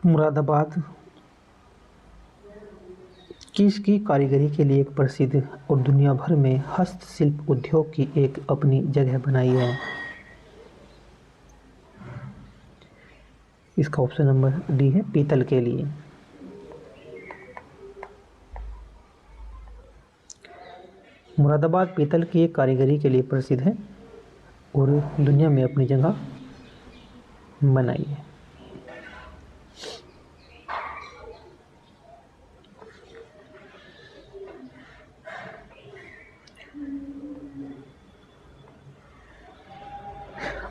मुरादाबाद किसकी कारीगरी के लिए प्रसिद्ध और दुनिया भर में हस्तशिल्प उद्योग की एक अपनी जगह बनाई है? इसका ऑप्शन नंबर डी है पीतल के लिए। मुरादाबाद पीतल की एक कारीगरी के लिए प्रसिद्ध है और दुनिया में अपनी जगह बनाई है।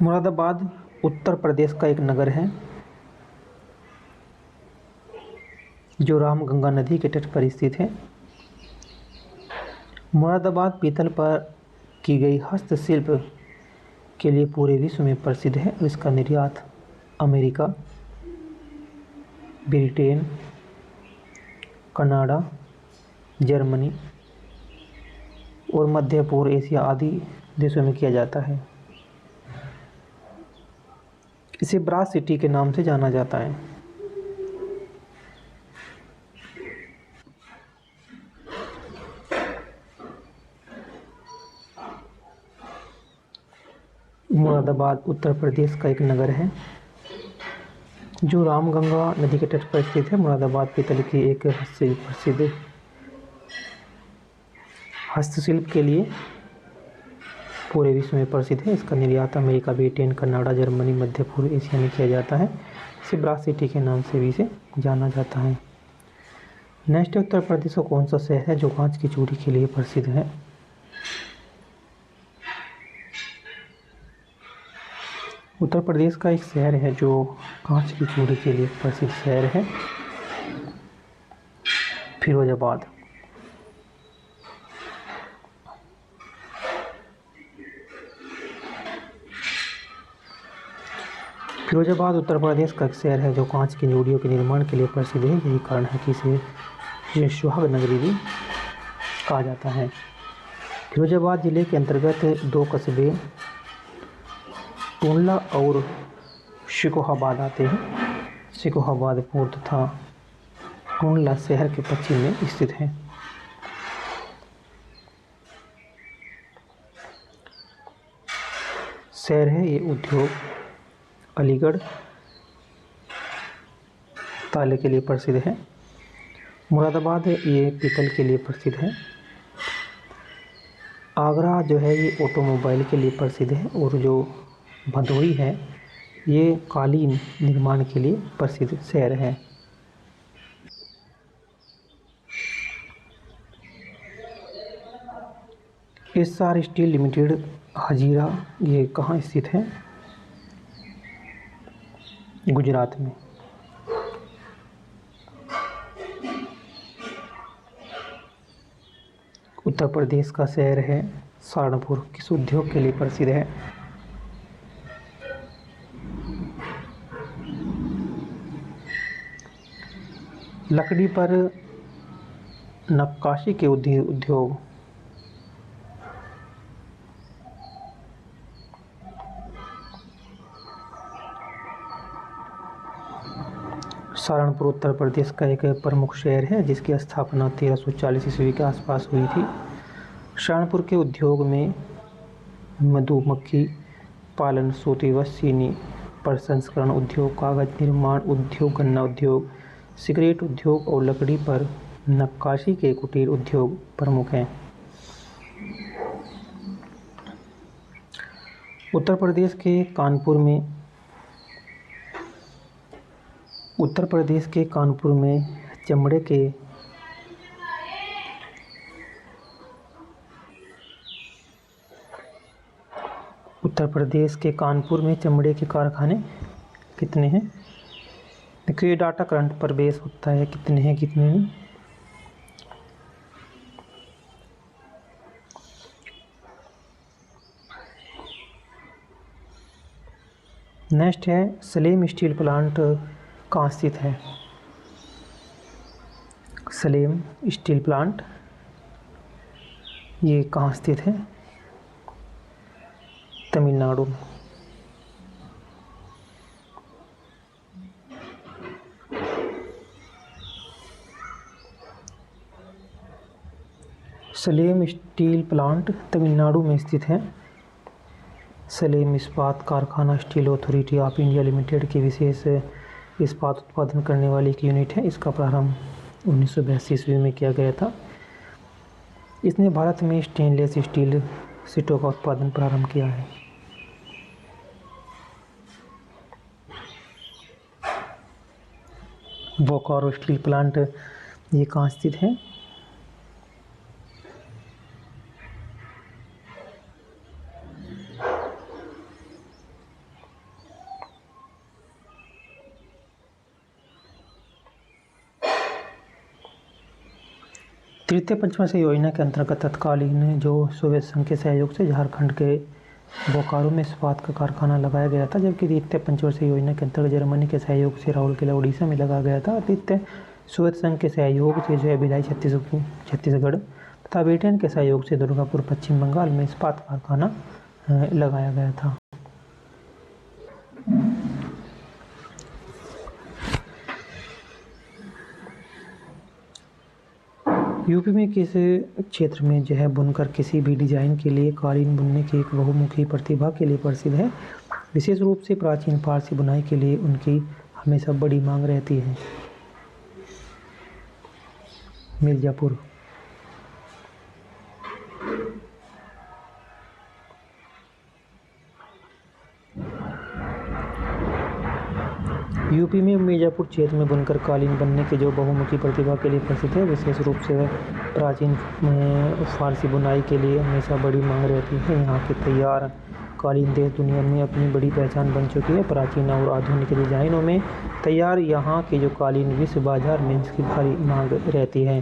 मुरादाबाद उत्तर प्रदेश का एक नगर है जो रामगंगा नदी के तट पर स्थित है। मुरादाबाद पीतल पर की गई हस्तशिल्प के लिए पूरे विश्व में प्रसिद्ध है और इसका निर्यात अमेरिका, ब्रिटेन, कनाडा, जर्मनी और मध्य पूर्व एशिया आदि देशों में किया जाता है। इसे ब्रास सिटी के नाम से जाना जाता है। मुरादाबाद उत्तर प्रदेश का एक नगर है जो रामगंगा नदी के तट पर स्थित है। मुरादाबाद पीतल की एक प्रसिद्ध हस्तशिल्प के लिए पूरे विश्व में प्रसिद्ध है। इसका निर्यात अमेरिका, ब्रिटेन, कनाडा, जर्मनी, मध्य पूर्व एशिया में किया जाता है। इसे ब्रास सिटी के नाम से भी इसे जाना जाता है। नेक्स्ट उत्तर प्रदेश का कौन सा शहर है जो कांच की चूड़ी के लिए प्रसिद्ध है? उत्तर प्रदेश का एक शहर है जो कांच की चूड़ी के लिए प्रसिद्ध शहर है, फिरोजाबाद। फिरोजाबाद उत्तर प्रदेश का एक शहर है जो कांच की चूड़ियों के निर्माण के लिए प्रसिद्ध है। यही कारण है कि इसे सुहाग नगरी भी कहा जाता है। फिरोजाबाद जिले के अंतर्गत दो कस्बे टुंडला और शिकोहाबाद आते हैं। शिकोहाबाद पूर्व तथा टुंडला शहर के पश्चिम में स्थित है। शहर है ये उद्योग अलीगढ़ ताले के लिए प्रसिद्ध है। मुरादाबाद ये पीतल के लिए प्रसिद्ध है। आगरा जो है ये ऑटोमोबाइल के लिए प्रसिद्ध है और जो भदोही है ये कालीन निर्माण के लिए प्रसिद्ध शहर है। एस्सार स्टील लिमिटेड हजीरा ये कहाँ स्थित है? गुजरात में। उत्तर प्रदेश का शहर है सहारनपुर, किस उद्योग के लिए प्रसिद्ध है? लकड़ी पर नक्काशी के उद्योग। सहारनपुर उत्तर प्रदेश का एक प्रमुख शहर है जिसकी स्थापना 1340 ईस्वी के आसपास हुई थी। सहारनपुर के उद्योग में मधुमक्खी पालन, सूती व चीनी प्रसंस्करण उद्योग, कागज निर्माण उद्योग, गन्ना उद्योग, सिगरेट उद्योग और लकड़ी पर नक्काशी के कुटीर उद्योग प्रमुख हैं। उत्तर प्रदेश के कानपुर में चमड़े के चमड़े के कारखाने कितने हैं? देखिए ये डाटा करंट पर बेस होता है, कितने हैं कितने नहीं। नेक्स्ट है सलेम स्टील प्लांट कहाँ स्थित है? सलेम स्टील प्लांट ये कहाँ स्थित है? तमिलनाडु में। सलेम स्टील प्लांट तमिलनाडु में स्थित है। सलेम इस्पात कारखाना steel authority of India limited की विशेष इस्पात उत्पादन करने वाली एक यूनिट है। इसका प्रारंभ 1982 ईस्वी में किया गया था। इसने भारत में स्टेनलेस स्टील शीटों का उत्पादन प्रारंभ किया है। बोकारो स्टील प्लांट ये कहाँ स्थित है? तृतीय पंचवर्षीय योजना के अंतर्गत तत्कालीन जो सोवियत संघ के सहयोग से झारखंड के बोकारो में इस्पात का कारखाना लगाया गया था, जबकि द्वितीय पंचवर्षीय योजना के अंतर्गत जर्मनी के सहयोग से राउरकेला उड़ीसा में लगाया गया था। तृतीय सोवियत संघ के सहयोग से जो है भिलाई छत्तीसगढ़ तथा ब्रिटेन के सहयोग से दुर्गापुर पश्चिम बंगाल में इस्पात कारखाना लगाया गया था। यूपी में किस क्षेत्र में जो है बुनकर किसी भी डिजाइन के लिए कालीन बुनने की एक बहुमुखी प्रतिभा के लिए प्रसिद्ध है। विशेष रूप से प्राचीन फारसी बुनाई के लिए उनकी हमेशा बड़ी मांग रहती है। मिर्जापुर। यूपी में मिर्जापुर क्षेत्र में बुनकर कालीन बनने के जो बहुमुखी प्रतिभा के लिए प्रसिद्ध है। विशेष रूप से प्राचीन फारसी बुनाई के लिए हमेशा बड़ी मांग रहती है। यहाँ के तैयार कालीन देश दुनिया में अपनी बड़ी पहचान बन चुकी है। प्राचीन और आधुनिक डिजाइनों में तैयार यहाँ के जो कालीन विश्व बाजार में इसकी भारी मांग रहती है।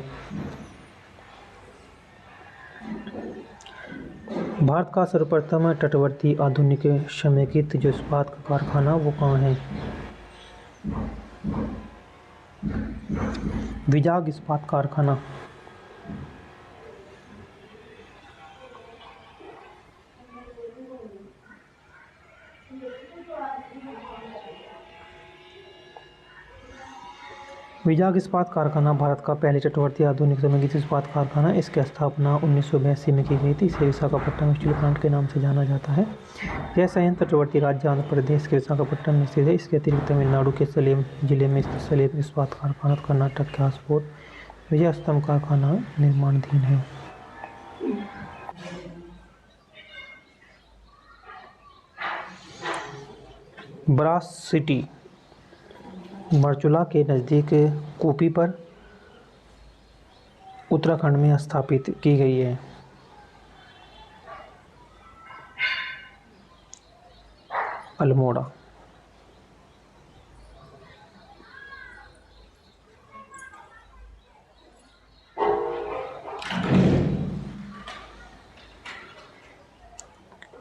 भारत का सर्वप्रथम तटवर्ती आधुनिक समेकित जो इस्पात का कारखाना वो कहाँ है? विजाग इस्पात कारखाना। विजाग इस्पात कारखाना भारत का पहले तटवर्ती आधुनिक समेकित इस्पात कारखाना। इसकी स्थापना 1982 में की गई थी। इसे विशाखापट्टनम स्टील प्लांट के नाम से जाना जाता है। यह संयंत्र तटवर्ती राज्य आंध्र प्रदेश के विशाखापट्टनम में स्थित है। इसके अतिरिक्त तमिलनाडु के सलेम जिले में स्थित सलेम इस्पात कारखाना, कर्नाटक के आसपोर्ट विजय स्तंभ कारखाना निर्माणाधीन है। ब्रास सिटी मरचुला के नज़दीक कूपी पर उत्तराखंड में स्थापित की गई है। अल्मोड़ा।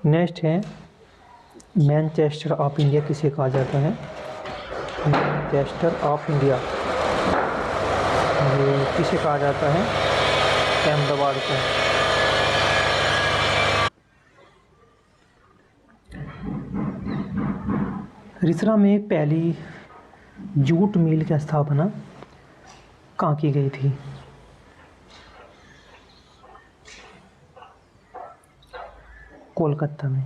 नेक्स्ट है मैनचेस्टर ऑफ इंडिया किसे कहा जाता है? मैनचेस्टर ऑफ इंडिया ये किसे कहा जाता है? अहमदाबाद को। रिसरा में पहली जूट मिल की स्थापना कहाँ की गई थी? कोलकाता में।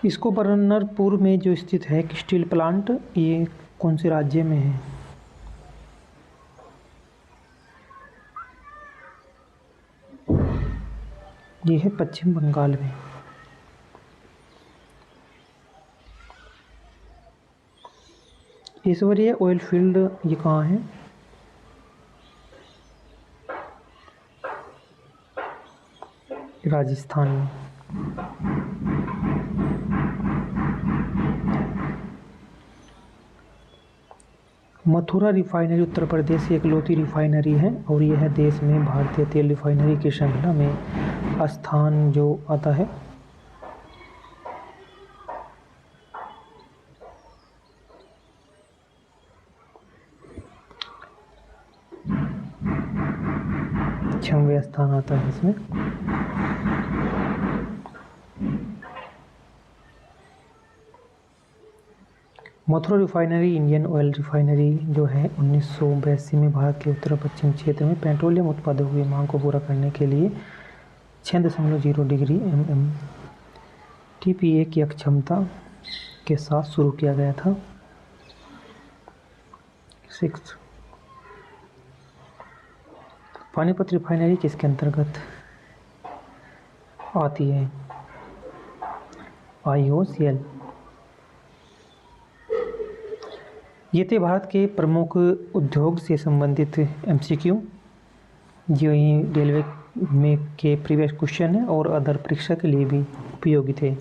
इसको बरनरपुर में जो स्थित है स्टील प्लांट, ये कौन से राज्य में है? ये है पश्चिम बंगाल में। ईश्वरीय ऑयल फील्ड ये कहाँ है? राजस्थान में। मथुरा रिफाइनरी उत्तर प्रदेश की इकलौती रिफाइनरी है और यह देश में भारतीय तेल रिफाइनरी की श्रृंखला में स्थान जो आता है। 6वें स्थान आता है इसमें। Mathura refinery Indian oil refinery जो है 1982 में भारत के उत्तर पश्चिम क्षेत्र में पेट्रोलियम उत्पादों की मांग को पूरा करने के लिए 6.0 डिग्री TPA की अक्षमता के साथ शुरू किया गया था। 6 पानीपत रिफाइनरी किसके अंतर्गत आती है? IOCL। ये थे भारत के प्रमुख उद्योग से संबंधित MCQ जो ये रेलवे में के प्रीवियस क्वेश्चन है और अदर परीक्षा के लिए भी उपयोगी थे।